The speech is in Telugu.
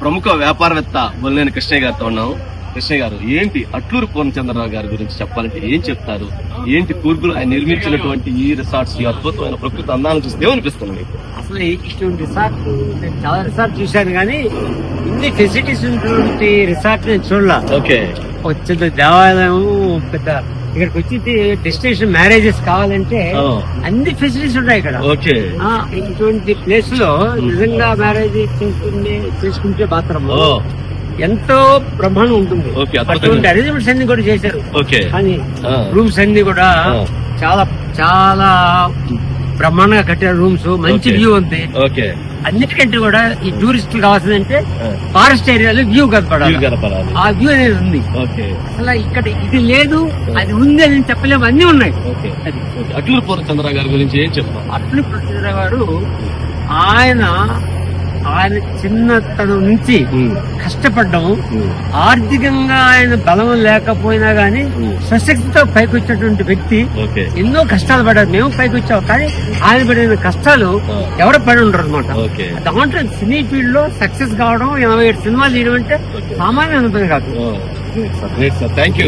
ప్రముఖ వ్యాపారవేత్త బొల్లినేని కృష్ణయ్య గారితో ఉన్నాము. కృష్ణయ్య గారు, ఏంటి అట్లూరు పూర్ణచంద్రరావు గారి గురించి చెప్పాలంటే ఏం చెప్తారు? ఏంటి కూర్గులు ఆయన నిర్మించినటువంటి ఈ రిసార్ట్స్, ఈ అద్భుతమైన ప్రకృతి అందాలను చూస్తే ఏమనిపిస్తుంది మీకు? అసలు ఇటువంటి రిసార్ట్ నేను చాలా రిసార్ట్ చూశాను కానీ ఇన్ని ఫెసిలిటీస్ ఉన్నటువంటి రిసార్ట్ నేను చూడలా. ఓకే, వచ్చిన దేవాలయం పెద్ద ఇక్కడికి వచ్చి డెస్టినేషన్ మ్యారేజెస్ కావాలంటే అన్ని ఫెసిలిటీస్ ఉన్నాయి ఇక్కడ. ఓకే, ఇటువంటి ప్లేస్ లో నిజంగా మ్యారేజ్ చేసుకుంటే మాత్రం ఎంతో బ్రహ్మాండం ఉంటుంది. అటువంటి అరేంజ్మెంట్స్ అన్ని కూడా చేశారు. కానీ రూమ్స్ అన్ని కూడా చాలా చాలా బ్రహ్మాండంగా కట్టారు. రూమ్స్ మంచి వ్యూ ఉంది. అన్నిటికంటే కూడా ఈ టూరిస్టులు కావాల్సిందంటే ఫారెస్ట్ ఏరియాలో వ్యూ కనపడాలి. ఆ వ్యూ అనేది ఉంది. అసలు ఇక్కడ ఇది లేదు అది ఉంది అని చెప్పలేము, అన్ని ఉన్నాయి. అట్లూరు పూర్ణచంద్రరావు గారి గురించి ఏం చెప్తాం? అట్లూరు పూర్ణచంద్రరావు గారు ఆయన చిన్నతనం నుంచి కష్టపడ్డం, ఆర్థికంగా ఆయన బలం లేకపోయినా గానీ స్వశక్తితో పైకి వచ్చినటువంటి వ్యక్తి. ఎన్నో కష్టాలు పడ్డారు, మేము పైకి వచ్చాం. కానీ ఆయన పడిన కష్టాలు ఎవరు పడి ఉండరు అనమాట. దాంట్లో సినీ ఫీల్డ్ లో సక్సెస్ కావడం, 87 సినిమాలు తీయడం అంటే సామాన్య అనుభవం కాదు. Thank you.